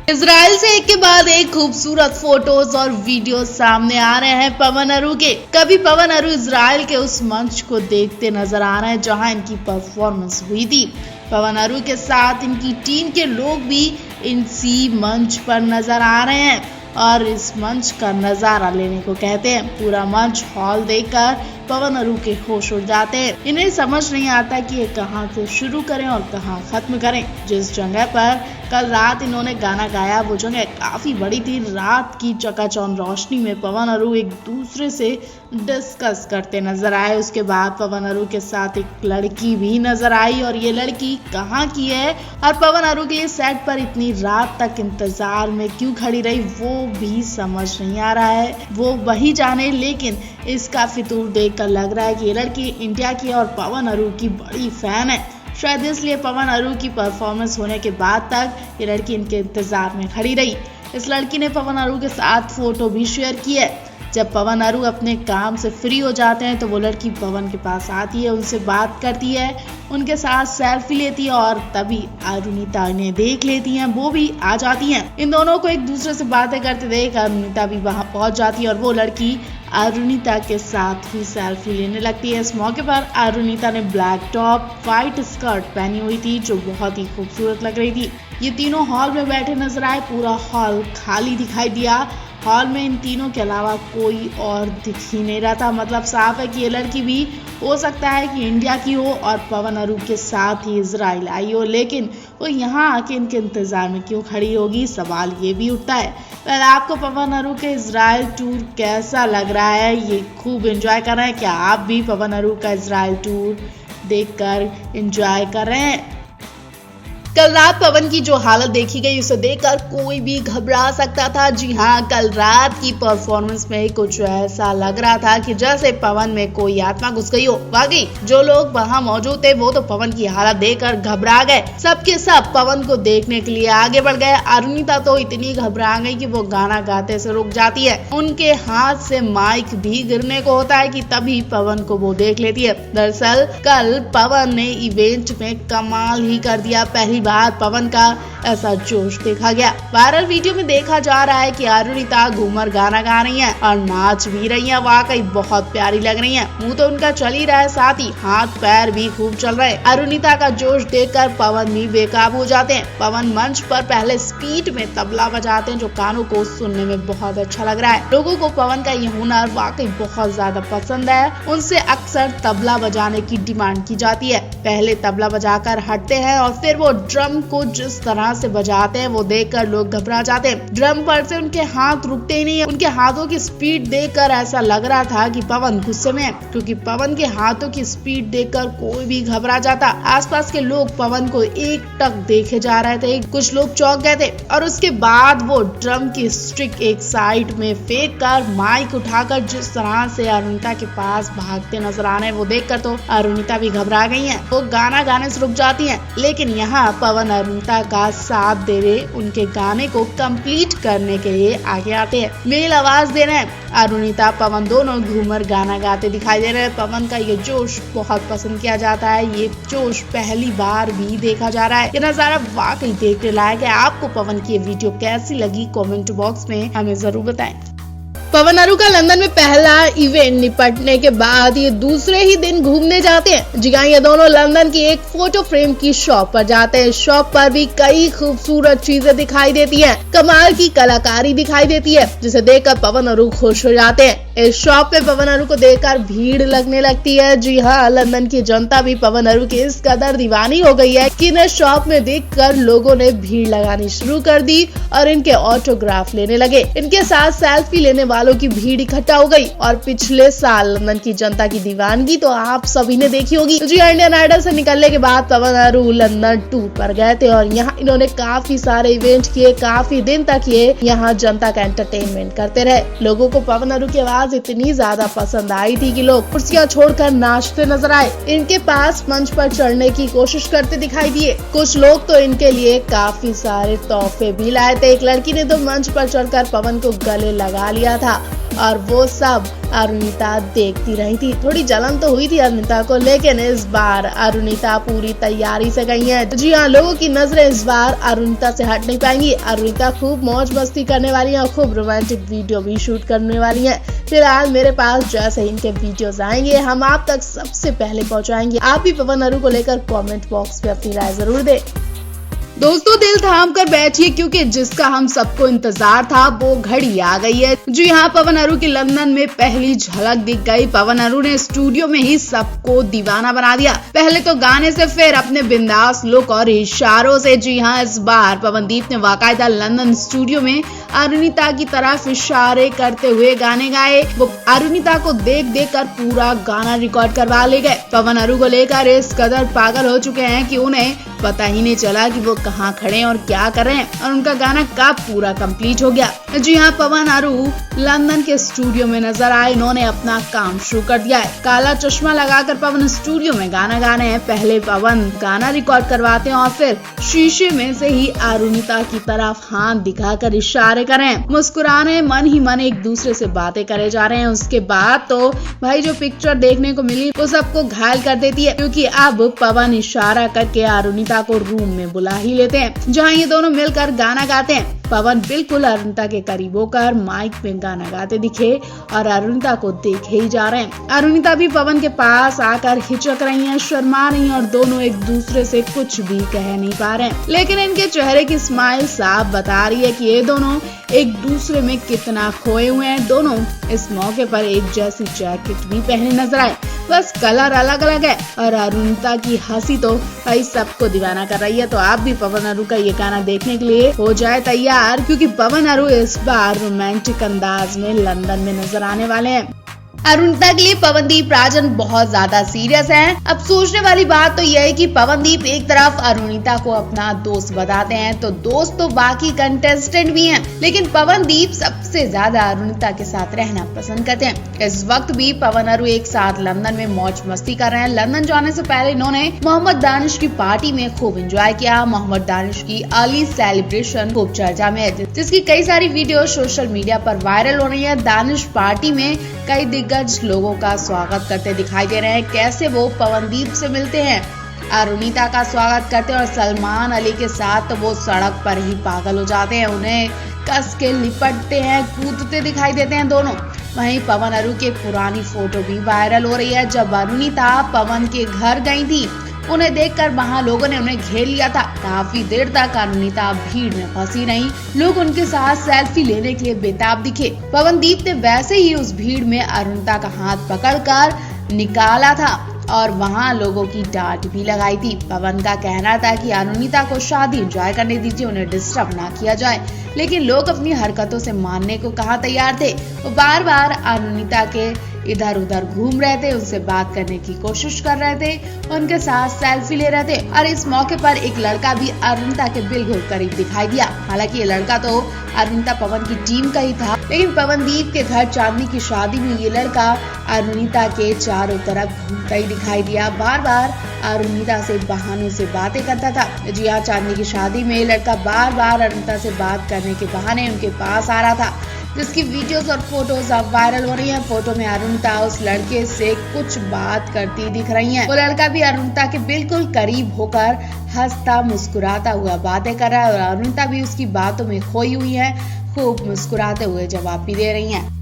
Israel से एक के बाद एक खूबसूरत फोटोज और वीडियो सामने आ रहे हैं पवन अरू के। कभी पवन अरू इजराइल के उस मंच को देखते नजर आ रहे हैं जहां इनकी परफॉर्मेंस हुई थी। पवन अरू के साथ इनकी टीम के लोग भी इसी मंच पर नजर आ रहे हैं और इस मंच का नजारा लेने को कहते हैं। पूरा मंच हॉल देखकर पवन अरू के होश उड़ जाते हैं। इन्हें समझ नहीं आता कि ये कहां से शुरू करें और कहां खत्म करें। जिस जगह पर कल रात इन्होंने गाना गाया वो जगह काफी बड़ी थी। रात की चकाचौंध रोशनी में पवन अरू एक दूसरे से डिस्कस करते नजर आए। उसके बाद पवन अरू के साथ एक लड़की भी नजर आई और ये लड़की कहाँ की है और पवन अरू के सेट पर इतनी रात तक इंतजार में क्यों खड़ी रही वो भी समझ नहीं आ रहा है। वो वही जाने, लेकिन इसका फितूर देखकर लग रहा है कि ये लड़की इंडिया की और पवन अरू की बड़ी फैन है। शायद इसलिए पवन अरू की परफॉर्मेंस होने के बाद तक ये लड़की इनके इंतजार में खड़ी रही। इस लड़की ने पवन अरू के साथ फोटो भी शेयर की है। जब पवन अरू अपने काम से फ्री हो जाते हैं तो वो लड़की पवन के पास आती है, उनसे बात करती है, उनके साथ सेल्फी लेती है और तभी अरुणिता इन्हें देख लेती हैं, वो भी आ जाती हैं। इन दोनों को एक दूसरे से बातें करते देख अरुणिता भी वहां पहुंच जाती है और वो लड़की अरुणिता के साथ ही सेल्फी लेने लगती है। इस मौके पर अरुणिता ने ब्लैक टॉप व्हाइट स्कर्ट पहनी हुई थी जो बहुत ही खूबसूरत लग रही थी। ये तीनों हॉल में बैठे नजर आए। पूरा हॉल खाली दिखाई दिया। हॉल में इन तीनों के अलावा कोई और दिख ही नहीं रहा था। मतलब साफ है कि ये लड़की भी हो सकता है कि इंडिया की हो और पवन अरू के साथ ही इजराइल आई हो, लेकिन वो यहाँ आके इनके इंतजार में क्यों खड़ी होगी, सवाल ये भी उठता है। पहले आपको पवन अरू के इजराइल टूर कैसा लग रहा है? ये खूब एंजॉय कर रहे हैं क्या आप भी पवन अरू का इजराइल टूर देखकर एंजॉय कर रहे हैं? कल रात पवन की जो हालत देखी गई उसे देखकर कोई भी घबरा सकता था। जी हाँ, कल रात की परफॉर्मेंस में कुछ ऐसा लग रहा था कि जैसे पवन में कोई आत्मा घुस गई हो। वाकई जो लोग वहां मौजूद थे वो तो पवन की हालत देखकर घबरा गए। सबके सब पवन को देखने के लिए आगे बढ़ गए। अरुणिता तो इतनी घबरा गई कि वो गाना गाते से रुक जाती है। उनके हाथ से माइक भी गिरने को होता है कि तभी पवन को वो देख लेती है। दरअसल कल पवन ने इवेंट में कमाल ही कर दिया। पहली बार पवन का ऐसा जोश देखा गया। वायरल वीडियो में देखा जा रहा है कि अरुणिता घूमर गाना गा रही हैं और नाच भी रही हैं। वाकई बहुत प्यारी लग रही हैं। मुंह तो उनका चल ही रहा है, साथ ही हाथ पैर भी खूब चल रहे हैं। अरुणिता का जोश देखकर पवन भी बेकाबू हो जाते हैं। पवन मंच पर पहले स्पीड में तबला बजाते हैं जो कानों को सुनने में बहुत अच्छा लग रहा है। लोगों को पवन का ये हुनर वाकई बहुत ज्यादा पसंद है। उनसे अक्सर तबला बजाने की डिमांड की जाती है। पहले तबला बजाकर हटते हैं और फिर वो ड्रम को जिस तरह से बजाते हैं वो देखकर लोग घबरा जाते हैं। ड्रम पर से उनके हाथ रुकते ही नहीं है। उनके हाथों की स्पीड देखकर ऐसा लग रहा था कि पवन गुस्से में है, क्योंकि पवन के हाथों की स्पीड देखकर कोई भी घबरा जाता। आसपास के लोग पवन को एक टक देखे जा रहे थे। कुछ लोग चौंक गए थे और उसके बाद वो ड्रम की स्टिक एक साइड में फेंक कर माइक उठाकर जिस तरह से अरुणिता के पास भागते नजर आ रहे हैं वो देखकर तो अरुणिता भी घबरा गई है। वो गाना गाने से रुक जाती है, लेकिन यहाँ पवन अरुणिता का साथ दे रहे, उनके गाने को कंप्लीट करने के लिए आगे आते हैं, मेल आवाज दे रहे हैं। अरुणिता पवन दोनों घूमर गाना गाते दिखाई दे रहे हैं। पवन का ये जोश बहुत पसंद किया जाता है। ये जोश पहली बार भी देखा जा रहा है। ये नजारा वाकई देखने लायक है। आपको पवन की ये वीडियो कैसी लगी कमेंट बॉक्स में हमें जरूर बताएं। पवन अरू का लंदन में पहला इवेंट निपटने के बाद ये दूसरे ही दिन घूमने जाते हैं। जी हाँ, ये दोनों लंदन की एक फोटो फ्रेम की शॉप पर जाते हैं। शॉप पर भी कई खूबसूरत चीजें दिखाई देती हैं। कमाल की कलाकारी दिखाई देती है जिसे देखकर पवन अरू खुश हो जाते हैं। इस शॉप पे पवन अरू को देखकर भीड़ लगने लगती है। जी हाँ, लंदन की जनता भी पवन अरू की इस कदर दीवानी हो गई है कि इन्हें शॉप में देखकर लोगों ने भीड़ लगानी शुरू कर दी और इनके ऑटोग्राफ लेने लगे। इनके साथ सेल्फी लेने वालों की भीड़ इकट्ठा हो गई। और पिछले साल लंदन की जनता की दीवानगी तो आप सभी ने देखी होगी। जी, इंडियन आइडल से निकलने के बाद पवन अरू लंदन टूर पर गए थे और यहाँ इन्होंने काफी सारे इवेंट किए। काफी दिन तक ये यहाँ जनता का एंटरटेनमेंट करते रहे। लोगों को पवन अरू की आवाज इतनी ज्यादा पसंद आई थी कि लोग कुर्सियां छोड़कर नाचते नजर आए। इनके पास मंच पर चढ़ने की कोशिश करते दिखाई दिए। कुछ लोग तो इनके लिए काफी सारे तोहफे भी लाए थे। एक लड़की ने तो मंच पर चढ़कर पवन को गले लगा लिया था। और वो सब अरुणिता देखती रही थी। थोड़ी जलन तो हुई थी अरुणिता को, लेकिन इस बार अरुणिता पूरी तैयारी से गई है। जी हाँ, लोगों की नजरें इस बार अरुणिता से हट नहीं पाएंगी। अरुणिता खूब मौज मस्ती करने वाली है और खूब रोमांटिक वीडियो भी शूट करने वाली है। फिलहाल मेरे पास जैसे ही इनके वीडियोस आएंगे हम आप तक सबसे पहले पहुंचाएंगे। आप भी पवन अरू को लेकर कमेंट बॉक्स में अपनी राय जरूर दें। दोस्तों, दिल थाम कर बैठिए क्योंकि जिसका हम सबको इंतजार था वो घड़ी आ गई है। जी हाँ, पवन अरू की लंदन में पहली झलक दिख गई। पवन अरू ने स्टूडियो में ही सबको दीवाना बना दिया। पहले तो गाने से, फिर अपने बिंदास लुक और इशारों से। जी हाँ, इस बार पवनदीप ने बाकायदा लंदन स्टूडियो में अरुणिता की तरफ इशारे करते हुए गाने गाए। वो अरुणिता को देख देख कर पूरा गाना रिकॉर्ड करवा ले गए। पवन अरू को लेकर इस कदर पागल हो चुके हैं कि उन्हें पता ही नहीं चला कि वो कहाँ खड़े हैं और क्या कर रहे हैं और उनका गाना कब पूरा कंप्लीट हो गया। जी हाँ, पवन अरू लंदन के स्टूडियो में नजर आए। इन्होंने अपना काम शुरू कर दिया है। काला चश्मा लगाकर पवन स्टूडियो में गाना गा रहे हैं। पहले पवन गाना रिकॉर्ड करवाते हैं और फिर शीशे में से ही अरुणिता की तरफ हाथ दिखाकर इशारे कर रहे हैं। मुस्कुराने, मन ही मन एक दूसरे से बातें करे जा रहे हैं। उसके बाद तो भाई जो पिक्चर देखने को मिली वो सबको घायल कर देती है, क्योंकि अब पवन इशारा करके अरुणिता को रूम में बुला ही लेते हैं, जहाँ ये दोनों मिलकर गाना गाते हैं। पवन बिल्कुल अरुणिता के करीब होकर माइक में गाना गाते दिखे और अरुणिता को देखे ही जा रहे हैं। अरुणिता भी पवन के पास आकर हिचक रही हैं, शर्मा रही हैं और दोनों एक दूसरे से कुछ भी कह नहीं पा रहे हैं। लेकिन इनके चेहरे की स्माइल साफ बता रही है कि ये दोनों एक दूसरे में कितना खोए हुए हैं। दोनों इस मौके पर एक जैसी जैकेट भी पहने नजर आए, बस कलर अलग अलग है। और अरुणिता की हंसी तो भाई सबको दीवाना कर रही है। तो आप भी पवन अरू का ये गाना देखने के लिए हो जाए तैयार, क्योंकि पवन अरू इस बार रोमांटिक अंदाज में लंदन में नजर आने वाले हैं। अरुणिता के लिए पवनदीप राजन बहुत ज्यादा सीरियस हैं। अब सोचने वाली बात तो यह है कि पवनदीप एक तरफ अरुणिता को अपना दोस्त बताते हैं तो दोस्त तो बाकी कंटेस्टेंट भी हैं, लेकिन पवनदीप सबसे ज्यादा अरुणिता के साथ रहना पसंद करते हैं। इस वक्त भी पवन अरू एक साथ लंदन में मौज मस्ती कर रहे हैं। लंदन जाने से पहले इन्होंने मोहम्मद दानिश की पार्टी में खूब एंजॉय किया। मोहम्मद दानिश की अर्ली सेलिब्रेशन खूब चर्चा में है, जिसकी कई सारी वीडियो सोशल मीडिया पर वायरल हो रही है। दानिश पार्टी में कई दिग्गज लोगों का स्वागत करते दिखाई दे रहे हैं। कैसे वो पवनदीप से मिलते हैं, अरुणिता का स्वागत करते हैं और सलमान अली के साथ तो वो सड़क पर ही पागल हो जाते हैं, उन्हें कस के लिपटते हैं, कूदते दिखाई देते हैं दोनों। वहीं पवन अरू की पुरानी फोटो भी वायरल हो रही है, जब अरुणिता पवन के घर गई थी। उन्हें देखकर वहां लोगों ने उन्हें घेर लिया था। काफी देर तक अरुणिता भीड़ में फंसी रही। लोग उनके साथ सेल्फी लेने के लिए बेताब दिखे। पवनदीप ने वैसे ही उस भीड़ में अरुणिता का हाथ पकड़कर निकाला था और वहां लोगों की डांट भी लगाई थी। पवन का कहना था कि अरुणिता को शादी एंजॉय करने दीजिए, उन्हें डिस्टर्ब ना किया जाए, लेकिन लोग अपनी हरकतों से मानने को कहाँ तैयार थे। वो बार बार अरुणिता के इधर उधर घूम रहे थे, उनसे बात करने की कोशिश कर रहे थे, उनके साथ सेल्फी ले रहे थे। और इस मौके पर एक लड़का भी अरुणिता के बिल्कुल करीब दिखाई दिया। हालांकि ये लड़का तो अरुणिता पवन की टीम का ही था, लेकिन पवनदीप के घर चांदनी की शादी में ये लड़का अरुणिता के चारों तरफ घूमता ही दिखाई दिया। बार बार अरुणिता से बहानों से बातें करता था। जी हाँ, चांदनी की शादी में ये लड़का बार बार अरुणिता से बात करने के बहाने उनके पास आ रहा था, जिसकी वीडियोस और फोटोज अब वायरल हो रही हैं। फोटो में अरुणिता उस लड़के से कुछ बात करती दिख रही हैं। वो लड़का भी अरुणिता के बिल्कुल करीब होकर हंसता मुस्कुराता हुआ बातें कर रहा है और अरुणिता भी उसकी बातों में खोई हुई है, खूब मुस्कुराते हुए जवाब भी दे रही हैं।